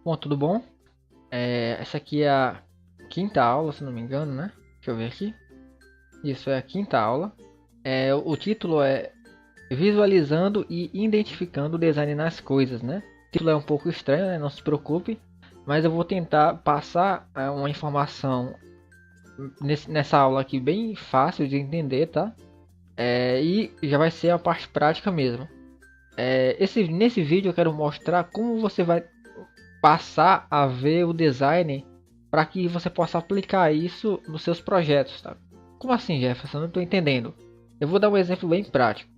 Bom, tudo bom? Essa aqui é a quinta aula, se não me engano, né? Deixa eu ver aqui. Isso é a quinta aula. O título é Visualizando e Identificando o Design nas Coisas, né? O título é um pouco estranho, né? Não se preocupe. Mas eu vou tentar passar uma informação nessa aula aqui bem fácil de entender, tá? E já vai ser a parte prática mesmo. Nesse vídeo eu quero mostrar como você vai passar a ver o design para que você possa aplicar isso nos seus projetos, tá? Como assim, Jefferson? Não estou entendendo. Eu vou dar um exemplo bem prático.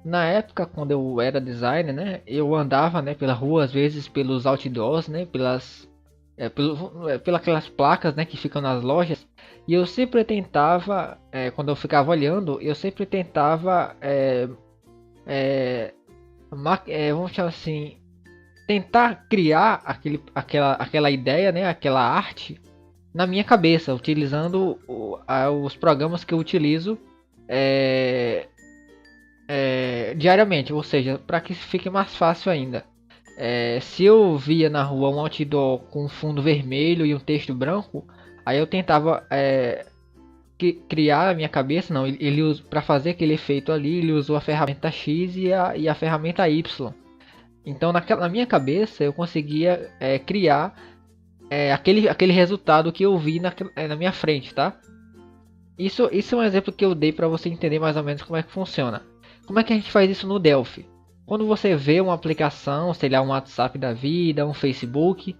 Na época, quando eu era designer, né, eu andava, né, pela rua, às vezes pelos outdoors, né, pelas aquelas placas, né, que ficam nas lojas, e eu sempre tentava, quando eu ficava olhando, eu sempre tentava, vamos chamar assim, tentar criar aquela ideia, né, aquela arte na minha cabeça, utilizando os programas que eu utilizo é, diariamente, ou seja, para que fique mais fácil ainda. Se eu via na rua um outdoor com um fundo vermelho e um texto branco, aí eu tentava criar a minha cabeça, não, ele para fazer aquele efeito ali, ele usou a ferramenta X e a ferramenta Y. Então na minha cabeça eu conseguia criar aquele resultado que eu vi na minha frente, tá? Isso é um exemplo que eu dei para você entender mais ou menos como é que funciona. Como é que a gente faz isso no Delphi? Quando você vê uma aplicação, sei lá, um WhatsApp da vida, um Facebook,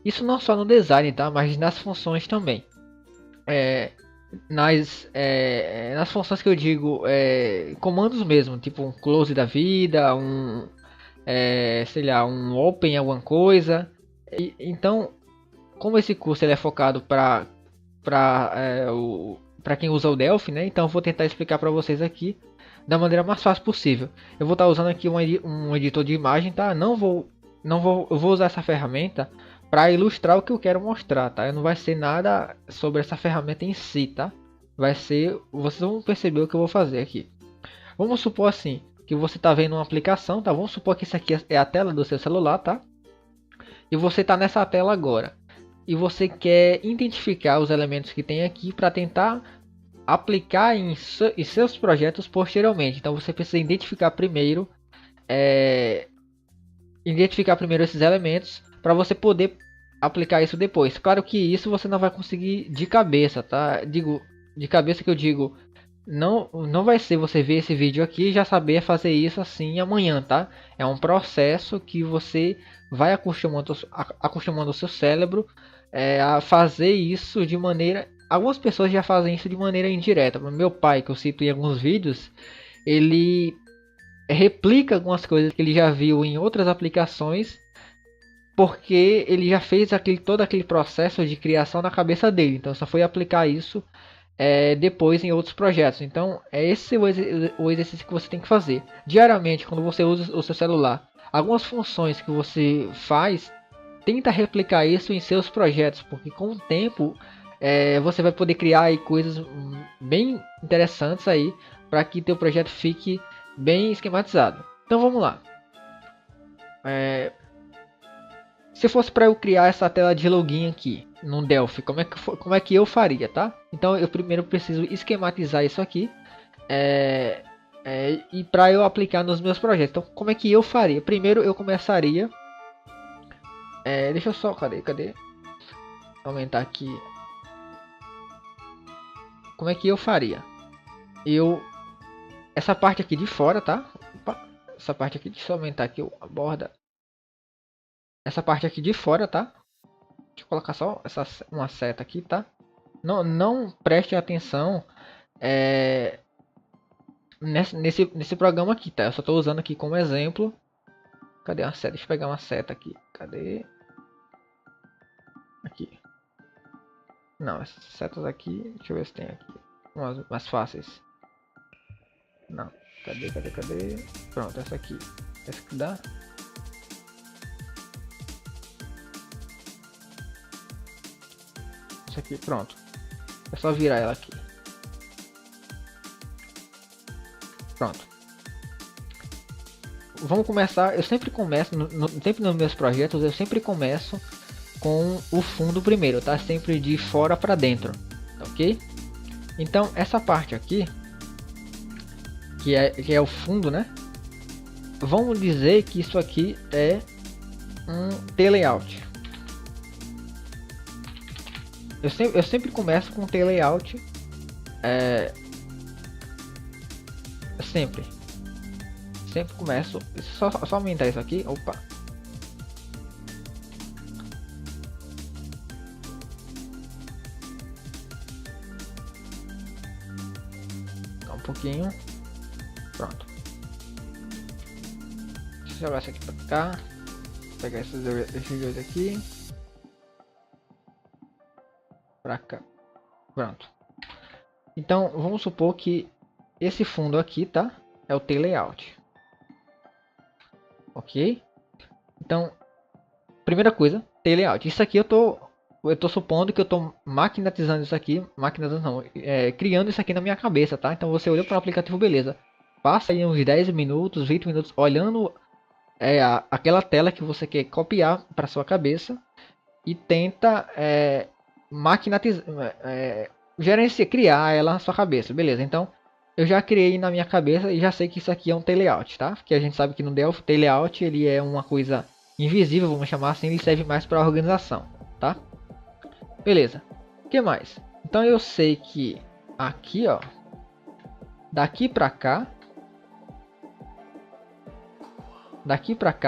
isso não só no design, tá? Mas nas funções também. É, nas funções que eu digo, comandos mesmo, tipo um close da vida, sei lá, um open alguma coisa. Então, como esse curso ele é focado para quem usa o Delphi, né? Então eu vou tentar explicar para vocês aqui da maneira mais fácil possível. Eu vou estar usando aqui um editor de imagem, tá? Eu vou usar essa ferramenta para ilustrar o que eu quero mostrar, tá? Não vai ser nada sobre essa ferramenta em si, tá? Vocês vão perceber o que eu vou fazer aqui. Vamos supor assim que você está vendo uma aplicação, tá? Vamos supor que isso aqui é a tela do seu celular, tá? E você está nessa tela agora e você quer identificar os elementos que tem aqui para tentar aplicar em seus projetos posteriormente. Então você precisa é, identificar primeiro esses elementos para você poder aplicar isso depois. Claro que isso você não vai conseguir de cabeça, tá? Digo de cabeça que eu digo, não vai ser você ver esse vídeo aqui e já saber fazer isso assim amanhã, tá? É um processo que você vai acostumando o seu cérebro a fazer isso de maneira. Algumas pessoas já fazem isso de maneira indireta. Meu pai, que eu cito em alguns vídeos, ele replica algumas coisas que ele já viu em outras aplicações, porque ele já fez todo aquele processo de criação na cabeça dele. Então só foi aplicar isso depois em outros projetos. Então é esse o exercício que você tem que fazer diariamente quando você usa o seu celular. Algumas funções que você faz, tenta replicar isso em seus projetos, porque com o tempo você vai poder criar aí coisas bem interessantes aí para que teu projeto fique bem esquematizado. Então vamos lá. É, Se fosse para eu criar essa tela de login aqui no Delphi, como é que eu faria, tá? Então eu primeiro preciso esquematizar isso aqui e para eu aplicar nos meus projetos. Então como é que eu faria? Primeiro eu começaria, deixa eu só, cadê? Aumentar aqui. Como é que eu faria? Eu Essa parte aqui de fora, tá? Opa, essa parte aqui, deixa eu aumentar aqui a borda. Essa parte aqui de fora, tá? Deixa eu colocar só uma seta aqui, tá? Não preste atenção nesse programa aqui, tá? Eu só estou usando aqui como exemplo. Cadê a seta? Deixa eu pegar uma seta aqui. Cadê? Aqui. Não, essas setas aqui. Deixa eu ver se tem aqui. Umas mais fáceis. Não. Cadê? Pronto, essa aqui. Essa que dá. Essa aqui, pronto. É só virar ela aqui. Pronto. vamos começar. Eu sempre começo, sempre nos meus projetos, eu sempre começo com o fundo primeiro, tá? Sempre de fora para dentro, ok? Então essa parte aqui, que é o fundo, né? Vamos dizer que isso aqui é um T-layout. Eu sempre começo com T-layout. Sempre começo. Só aumentar isso aqui. Opa. Um pouquinho. Pronto. Deixa eu jogar isso aqui pra cá. Pegar esses dois aqui. Pra cá. Pronto. Então vamos supor que esse fundo aqui, tá? É o T-layout. Ok? Então, primeira coisa, T-layout. Isso aqui eu tô supondo que eu tô maquinatizando isso aqui. Maquinatizando não, criando isso aqui na minha cabeça, tá? Então você olhou para o aplicativo, beleza. Passa aí uns 10 minutos, 20 minutos olhando aquela tela que você quer copiar para sua cabeça e tenta maquinatizar, gerenciar, criar ela na sua cabeça, beleza? Então eu já criei na minha cabeça e já sei que isso aqui é um T-layout, tá? Porque a gente sabe que no Delphi T-layout ele é uma coisa invisível, vamos chamar assim, ele serve mais para organização, tá? Beleza. O que mais? Então eu sei que aqui, ó, daqui para cá,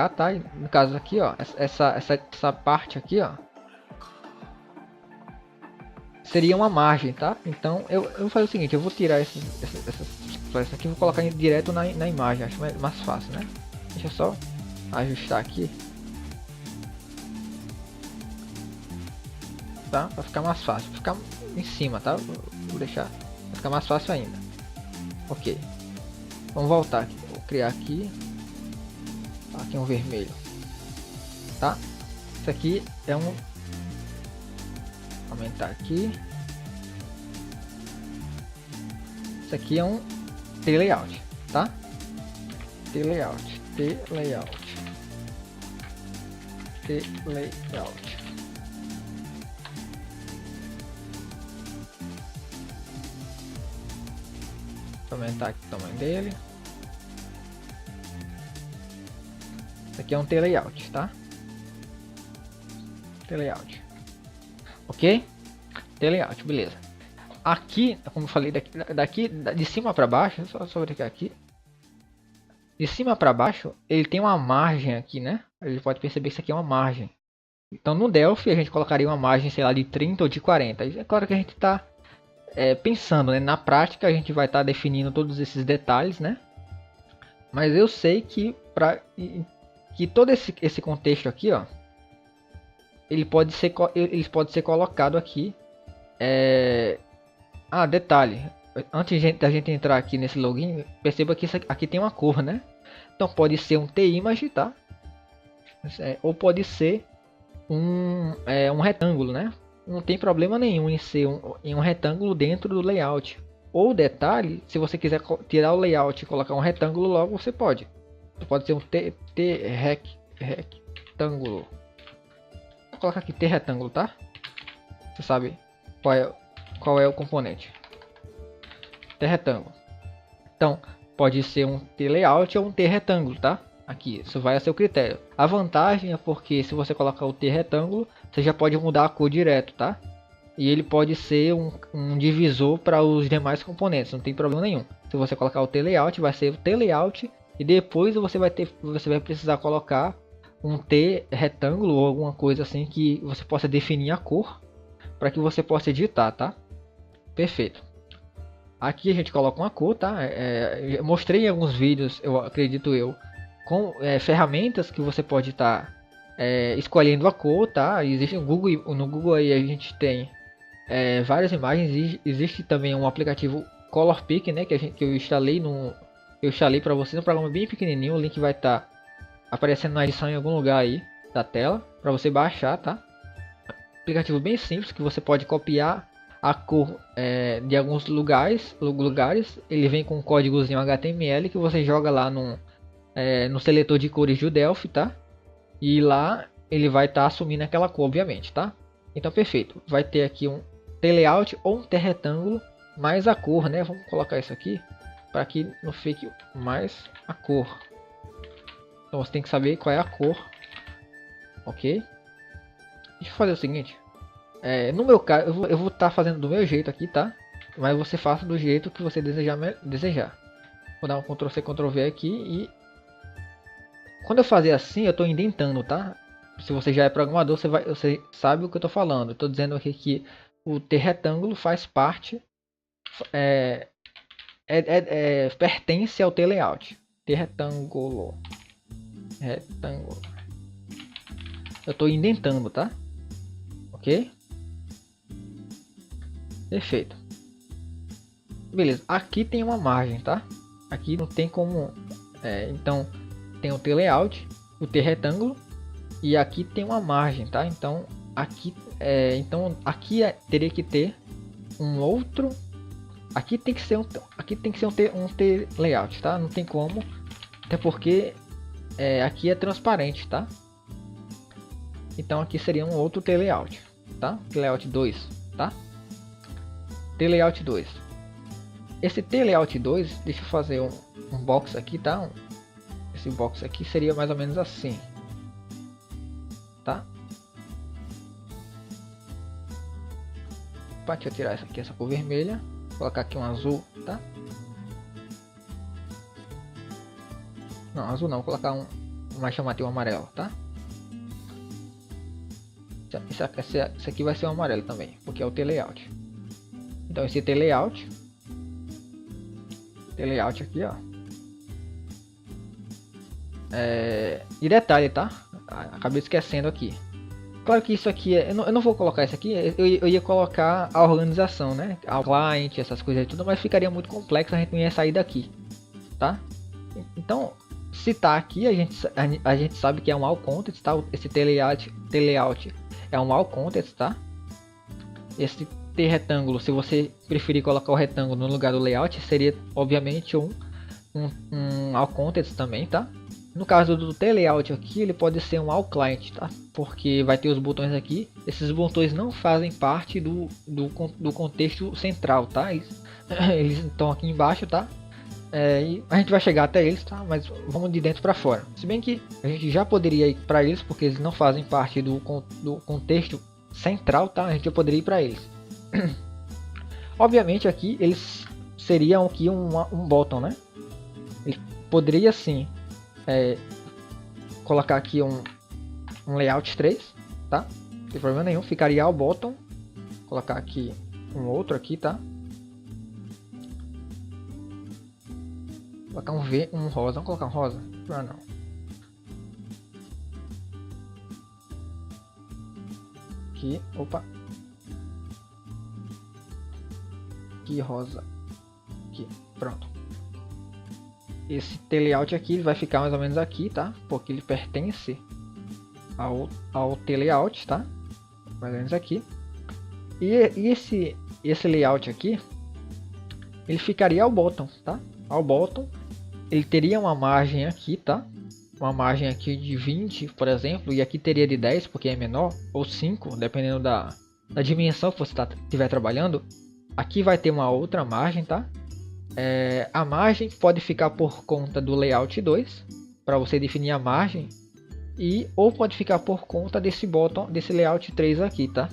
tá? No caso aqui, ó, essa parte aqui, ó, seria uma margem, tá? Então eu vou fazer o seguinte, eu vou tirar essa aqui e vou colocar direto na imagem, acho mais fácil, né? Deixa eu só ajustar aqui, tá? Para ficar mais fácil, ficar em cima, tá? Vou deixar, para ficar mais fácil ainda. Ok, vamos voltar aqui, vou criar aqui um vermelho, tá? Isso aqui é um, aumentar aqui. Isso aqui é um T-layout, tá? T-layout. Vou aumentar aqui o tamanho dele. Isso aqui é um T-layout, tá? T-layout. Ok? T-layout, beleza. Aqui, como eu falei, daqui de cima para baixo, só verificar aqui. De cima para baixo, ele tem uma margem aqui, né? A gente pode perceber que isso aqui é uma margem. Então no Delphi a gente colocaria uma margem, sei lá, de 30 ou de 40. É claro que a gente está pensando, né? Na prática a gente vai estar definindo todos esses detalhes, né? Mas eu sei que todo esse contexto aqui, ó, ele pode ser colocado aqui. Detalhe, antes da gente entrar aqui nesse login, perceba que aqui tem uma cor, né? Então pode ser um T-image, tá? Ou pode ser um retângulo, né? Não tem problema nenhum em ser um retângulo dentro do layout. Ou detalhe, se você quiser tirar o layout e colocar um retângulo logo, você pode. Pode ser um retângulo. Vou colocar aqui T retângulo, tá? Você sabe qual é o componente. T retângulo. Então, pode ser um T layout ou um T retângulo, tá? Aqui, isso vai a seu critério. A vantagem é porque se você colocar o T retângulo, você já pode mudar a cor direto, tá? E ele pode ser um divisor para os demais componentes, não tem problema nenhum. Se você colocar o T layout, vai ser o T layout e depois você vai precisar colocar um T retângulo ou alguma coisa assim que você possa definir a cor para que você possa editar, tá? Perfeito. Aqui a gente coloca uma cor, tá? Eu mostrei em alguns vídeos, eu acredito com ferramentas que você pode estar escolhendo a cor, tá? Existe no Google aí a gente tem várias imagens. Existe também um aplicativo Colorpick, né? Que eu instalei para você, um programa bem pequenininho. O link vai estar aparecendo na edição em algum lugar aí da tela para você baixar, tá? Aplicativo bem simples que você pode copiar a cor de alguns lugares. Ele vem com um códigozinho HTML que você joga lá no seletor de cores do Delphi, tá? E lá ele vai estar assumindo aquela cor, obviamente, tá? Então, perfeito. Vai ter aqui um T-Layout ou um T-Retângulo mais a cor, né? Vamos colocar isso aqui para que não fique mais a cor. Então, você tem que saber qual é a cor, ok? Deixa eu fazer o seguinte. No meu caso, eu vou estar fazendo do meu jeito aqui, tá? Mas você faça do jeito que você desejar. Vou dar um Ctrl C, Ctrl V aqui e quando eu fazer assim, eu estou indentando, tá? Se você já é programador, você sabe o que eu estou falando. Estou dizendo aqui que o T-retângulo faz parte, pertence ao T-layout. T-retângulo, retângulo. Eu estou indentando, tá? Ok? Perfeito. Beleza. Aqui tem uma margem, tá? Aqui não tem como. Então tem o T-layout, o T-retângulo. E aqui tem uma margem, tá? Então aqui, teria que ter um outro. Aqui tem que ser um T layout, tá? Não tem como, até porque aqui é transparente, tá? Então aqui seria um outro T layout, tá? T layout 2, tá? T layout 2. Esse T layout 2, deixa eu fazer um box aqui, tá? Esse box aqui seria mais ou menos assim. Tá? Deixa eu tirar essa cor vermelha, colocar aqui um azul, tá? Não, azul não, vou colocar um mais chamativo amarelo, tá? Esse aqui vai ser um amarelo também, porque é o T-layout. Então esse T-layout aqui, ó. E detalhe, tá? Acabei esquecendo aqui. Claro que isso aqui eu não vou colocar isso aqui. Eu ia colocar a organização, né? A client, essas coisas e tudo, mas ficaria muito complexo, a gente não ia sair daqui, tá? Então, se tá aqui, a gente sabe que é um all context, tá? Esse T-layout é um all context, tá? Esse T-retângulo, se você preferir colocar o retângulo no lugar do layout, seria obviamente um all context também, tá? No caso do T-layout aqui, ele pode ser um all client, tá? Porque vai ter os botões aqui. Esses botões não fazem parte do contexto central, tá? Eles estão aqui embaixo, tá? E a gente vai chegar até eles, tá? Mas vamos de dentro para fora. Se bem que a gente já poderia ir para eles, porque eles não fazem parte do contexto central, tá? A gente já poderia ir para eles. Obviamente aqui eles seriam aqui um bottom, né? Ele poderia sim colocar aqui um layout 3, tá? Não tem problema nenhum, ficaria ao bottom. Colocar aqui um outro aqui, tá? Colocar um rosa, vamos colocar um rosa? Não. Aqui, opa. Aqui rosa. Aqui, pronto. Esse T-layout aqui ele vai ficar mais ou menos aqui, tá? Porque ele pertence ao T-layout, tá? Mais ou menos aqui. E esse layout aqui, ele ficaria ao bottom, tá? Ao bottom, ele teria uma margem aqui, tá? Uma margem aqui de 20, por exemplo, e aqui teria de 10, porque é menor, ou 5, dependendo da dimensão que você estiver trabalhando. Aqui vai ter uma outra margem, tá? A margem pode ficar por conta do layout 2, para você definir a margem, ou pode ficar por conta desse bottom, desse layout 3 aqui, tá?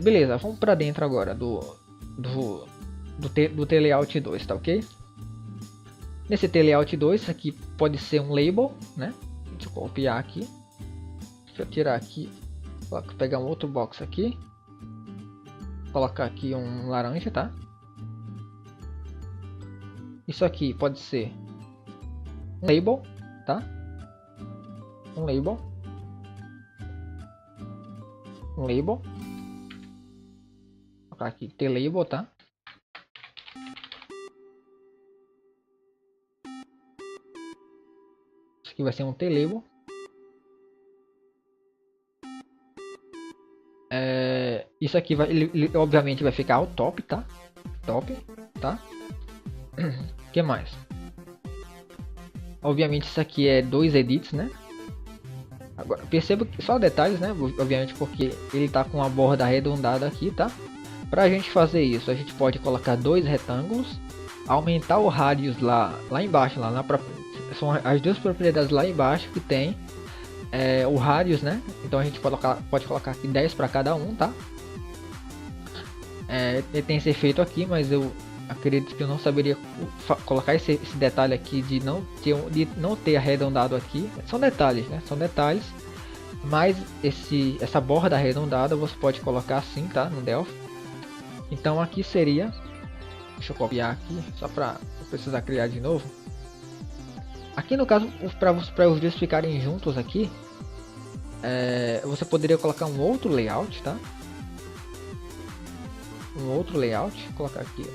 Beleza, vamos para dentro agora do T-layout 2, tá ok? Nesse T-layout 2, aqui pode ser um label, né? Deixa eu copiar aqui. Deixa eu tirar aqui, vou pegar um outro box aqui. Colocar aqui um laranja, tá? Isso aqui pode ser um label, tá? Um label. Vou colocar aqui T-label, tá? Isso aqui vai ser um T-label. Isso aqui ele obviamente vai ficar ao top, tá? Top, tá? O que mais? Obviamente isso aqui é 2 edits, né? Agora, perceba que só detalhes, né? Obviamente porque ele tá com a borda arredondada aqui, tá? Pra gente fazer isso, a gente pode colocar 2 retângulos, aumentar o radius lá embaixo, são as duas propriedades lá embaixo que tem o radius, né? Então a gente pode colocar aqui 10 para cada um, tá? Ele tem esse efeito aqui, mas eu acredito que eu não saberia colocar esse detalhe aqui de não ter arredondado aqui. São detalhes, né? São detalhes. Mas essa borda arredondada você pode colocar assim, tá? No Delphi. Então aqui seria, deixa eu copiar aqui, só para precisar criar de novo. Aqui no caso, para os dois ficarem juntos aqui, você poderia colocar um outro layout, tá? Um outro layout, vou colocar aqui,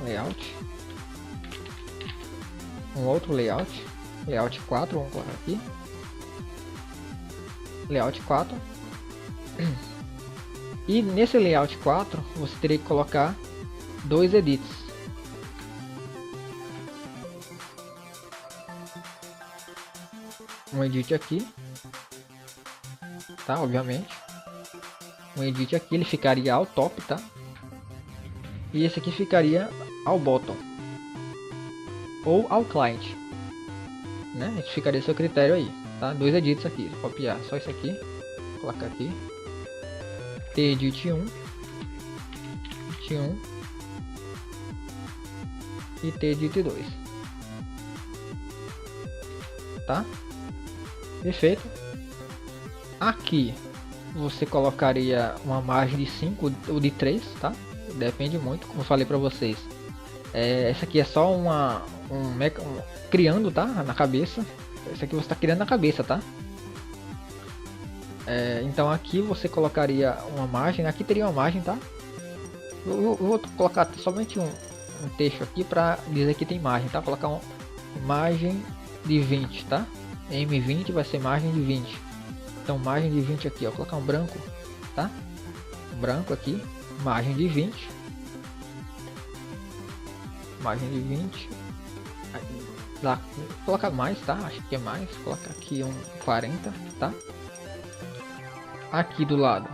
layout. Um outro layout, layout 4, vamos colocar aqui. Layout 4. E nesse layout 4, você teria que colocar 2 edits. Um edit aqui, tá? Obviamente. Um edit aqui, ele ficaria ao top, tá? E esse aqui ficaria ao bottom. Ou ao client, né? A gente ficaria a seu critério aí, tá? 2 edits aqui, vou copiar só isso aqui, colocar aqui. T-edit 1, edit 1 e T-edit 2, tá? Perfeito. Aqui você colocaria uma margem de 5 ou de 3, tá? Depende muito, como eu falei para vocês. Essa aqui é só criando, tá? Na cabeça. Essa aqui você está criando na cabeça, tá? Então aqui você colocaria uma margem. Aqui teria uma margem, tá? Eu vou colocar somente um texto aqui para dizer que tem margem, tá? Colocar uma margem de 20, tá? M20 vai ser margem de 20. Então margem de 20 aqui, ó. Vou colocar um branco, tá? Um branco aqui, margem de 20. Margem de 20. Lá, colocar mais, tá? Acho que é mais. Vou colocar aqui um 40, tá? Aqui do lado.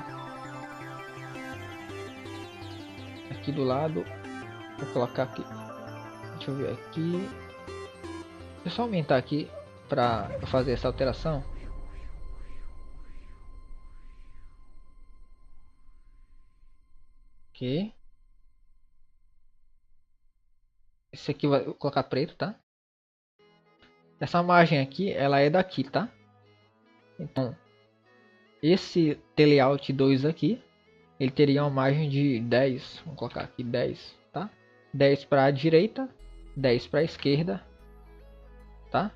Aqui do lado. Vou colocar aqui. Deixa eu ver aqui. Deixa eu só aumentar aqui para fazer essa alteração. Ok. Esse aqui vai colocar preto, tá? Essa margem aqui, ela é daqui, tá? Então, esse layout 2 aqui, ele teria uma margem de 10. Vamos colocar aqui 10, tá? 10 para a direita, 10 para a esquerda, tá?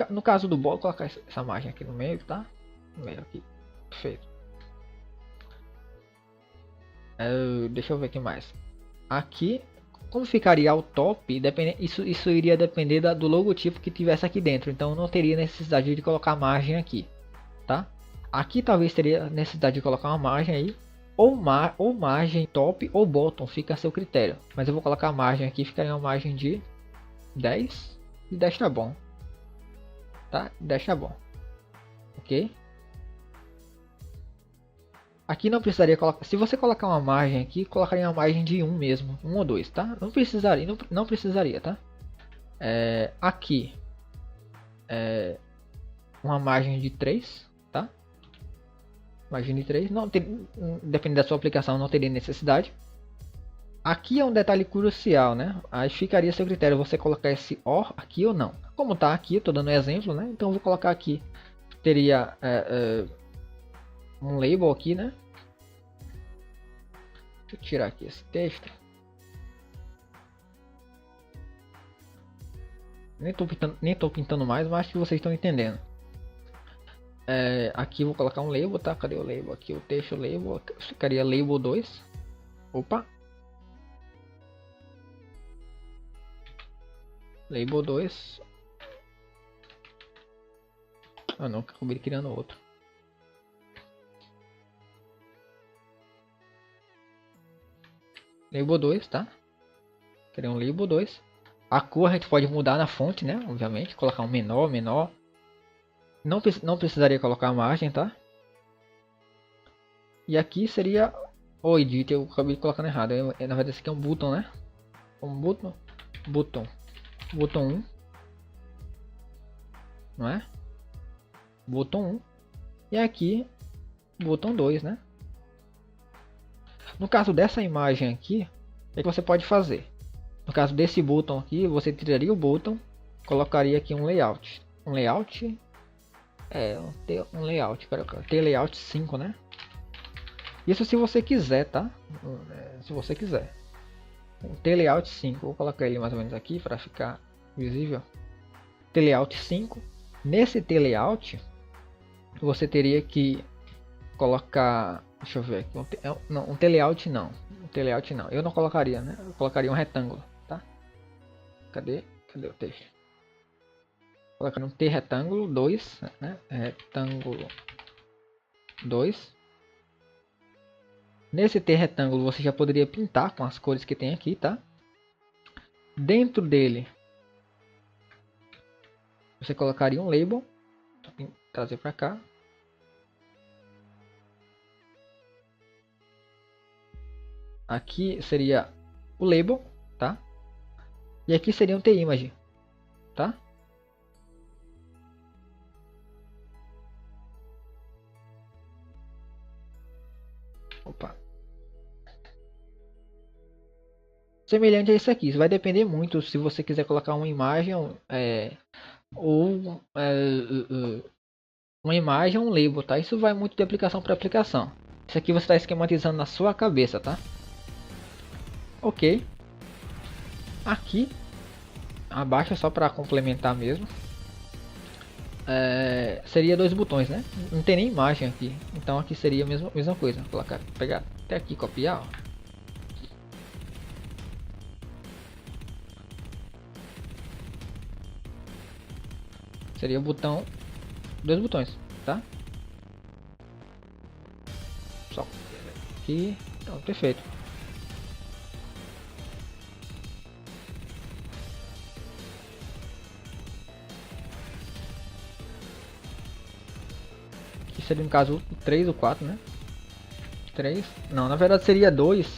No caso do bolo, colocar essa margem aqui no meio, tá? No meio aqui, perfeito. Deixa eu ver aqui mais. Aqui, como ficaria ao top, isso iria depender do logotipo que tivesse aqui dentro. Então não teria necessidade de colocar margem aqui, tá? Aqui talvez teria necessidade de colocar uma margem aí, ou margem top ou bottom, fica a seu critério. Mas eu vou colocar a margem aqui, ficaria uma margem de 10, e 10 tá bom, tá? 10 tá bom, ok? Aqui não precisaria colocar, se você colocar uma margem aqui, colocaria uma margem de 1 mesmo, 1 ou 2, tá? Não precisaria, não precisaria, tá? Aqui, uma margem de 3, tá? Margem de 3, dependendo da sua aplicação, não teria necessidade. Aqui é um detalhe crucial, né? Aí ficaria a seu critério você colocar esse OR aqui ou não. Como tá aqui, eu tô dando um exemplo, né? Então eu vou colocar aqui, teria um label aqui, né? Deixa eu tirar aqui esse texto. Nem tô pintando mais, mas acho que vocês estão entendendo. Aqui eu vou colocar um label, tá? Cadê o label? Aqui o texto label, ficaria label 2. Opa! Label 2. Ah não, acabei criando outro. Label 2, tá? Criei um label 2. A cor a gente pode mudar na fonte, né? Obviamente, colocar um menor. Não precisaria colocar a margem, tá? E aqui seria o edit, eu acabei colocando errado. Na verdade esse aqui é um button, né? Um button. Button 1. Não é? Button 1. E aqui, button 2, né? No caso dessa imagem aqui, o que você pode fazer? No caso desse botão aqui, você tiraria o botão, colocaria aqui um layout. Um layout? Um layout, tem layout 5, né? Isso se você quiser, tá? Se você quiser. Tem layout 5, vou colocar ele mais ou menos aqui para ficar visível. Tem layout 5. Nesse layout, você teria que colocar, deixa eu ver aqui, um layout não. Um layout não. Eu não colocaria, né? Eu colocaria um retângulo, tá? Cadê o texto? Colocar um T retângulo 2, né? Retângulo 2. Nesse T retângulo você já poderia pintar com as cores que tem aqui, tá? Dentro dele você colocaria um label, trazer para cá. Aqui seria o label, tá? E aqui seria um T-image, tá? Opa. Semelhante a isso aqui, isso vai depender muito se você quiser colocar uma imagem ou uma imagem ou um label, tá? Isso vai muito de aplicação para aplicação. Isso aqui você está esquematizando na sua cabeça, tá? Ok. Aqui abaixo, só para complementar mesmo, seria dois botões, né? Não tem nem imagem aqui, então aqui seria a mesma coisa. Colocar, pegar até aqui, copiar, ó. Seria o botão, dois botões, tá? Só aqui, pronto, perfeito. Aqui seria no caso o 3 ou 4, né? 3, não, na verdade seria 2,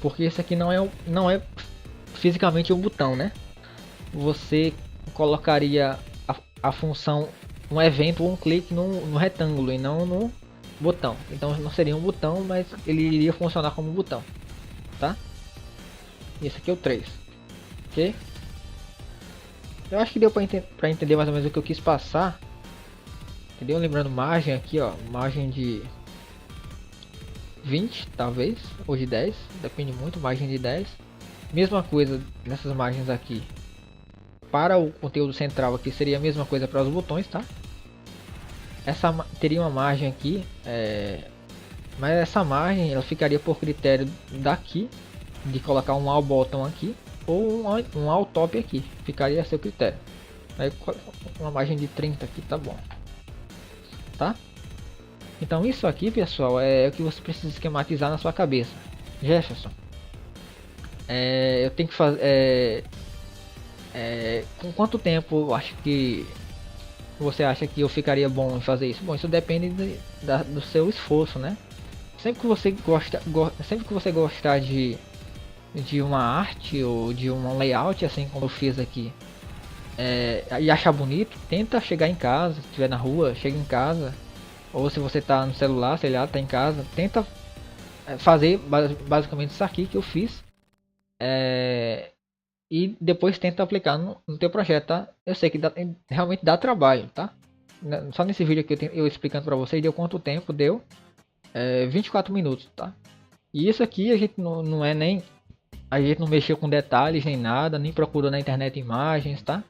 porque esse aqui não é fisicamente um botão, né? Você colocaria a função, um evento ou um clique no retângulo e não no botão. Então não seria um botão, mas ele iria funcionar como um botão, tá? Esse aqui é o 3, ok? Eu acho que deu para entender mais ou menos o que eu quis passar, entendeu? Lembrando margem aqui, ó, margem de 20 talvez, ou de 10, depende muito, margem de 10. Mesma coisa nessas margens aqui. Para o conteúdo central aqui seria a mesma coisa para os botões, tá? Essa teria uma margem aqui, mas essa margem ela ficaria por critério daqui, de colocar um all bottom aqui ou um all top aqui, ficaria a seu critério. Aí uma margem de 30 aqui tá bom, tá? Então isso aqui, pessoal, é o que você precisa esquematizar na sua cabeça. Jefferson, eu tenho que fazer. Com quanto tempo acho que você acha que eu ficaria bom em fazer isso? Bom, isso depende do seu esforço, né? Sempre que você gostar de uma arte ou de um layout, assim como eu fiz aqui, e achar bonito, tenta chegar em casa, se estiver na rua, chega em casa, ou se você tá no celular, sei lá, tá em casa, tenta fazer basicamente isso aqui que eu fiz. E depois tenta aplicar no teu projeto, tá? Eu sei que realmente dá trabalho, tá? Só nesse vídeo aqui eu explicando para vocês, deu quanto tempo? Deu 24 minutos, tá? E isso aqui a gente não é nem... A gente não mexeu com detalhes nem nada, nem procurou na internet imagens, tá?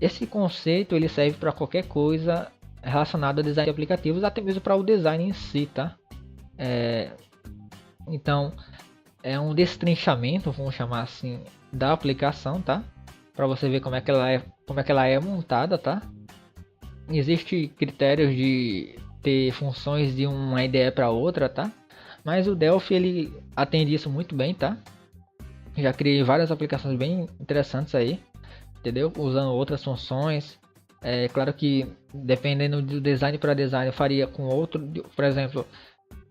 Esse conceito ele serve para qualquer coisa relacionada a design de aplicativos, até mesmo para o design em si, tá? Então, é um destrinchamento, vamos chamar assim, da aplicação, tá? Para você ver como é que ela é montada, tá? Existem critérios de ter funções de uma IDE para outra, tá? Mas o Delphi ele atende isso muito bem, tá? Já criei várias aplicações bem interessantes aí, entendeu? Usando outras funções. É claro que dependendo do design para design eu faria com outro, por exemplo,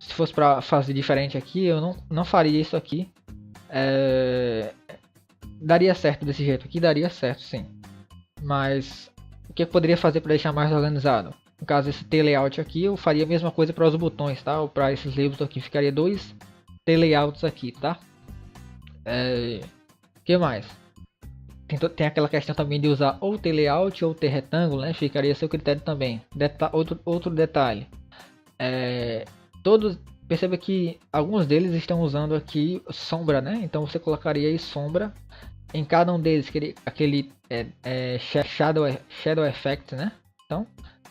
se fosse para fazer diferente aqui, eu não faria isso aqui. Daria certo desse jeito aqui, daria certo sim. Mas o que eu poderia fazer para deixar mais organizado? No caso, esse T-Layout aqui, eu faria a mesma coisa para os botões, tá? Ou para esses labels aqui, ficaria dois T-Layouts aqui, tá? Que mais? Tem aquela questão também de usar ou T-Layout ou T-Retângulo, né? Ficaria a seu critério também. Outro detalhe. Todos, perceba que alguns deles estão usando aqui sombra, né? Então você colocaria aí sombra em cada um deles, aquele shadow effect, né? Então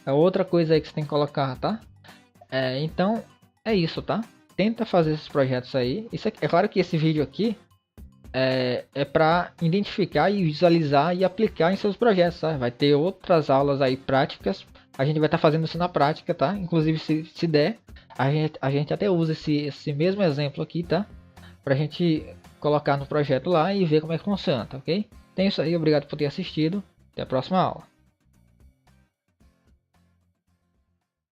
é outra coisa aí que você tem que colocar, tá? Então é isso, tá? Tenta fazer esses projetos aí. Isso aqui, é claro que esse vídeo aqui é para identificar e visualizar e aplicar em seus projetos, tá? Vai ter outras aulas aí práticas. A gente vai estar fazendo isso na prática, tá? Inclusive se der, a gente até usa esse mesmo exemplo aqui, tá? Pra gente colocar no projeto lá e ver como é que funciona, tá ok? Então é isso aí, obrigado por ter assistido. Até a próxima aula.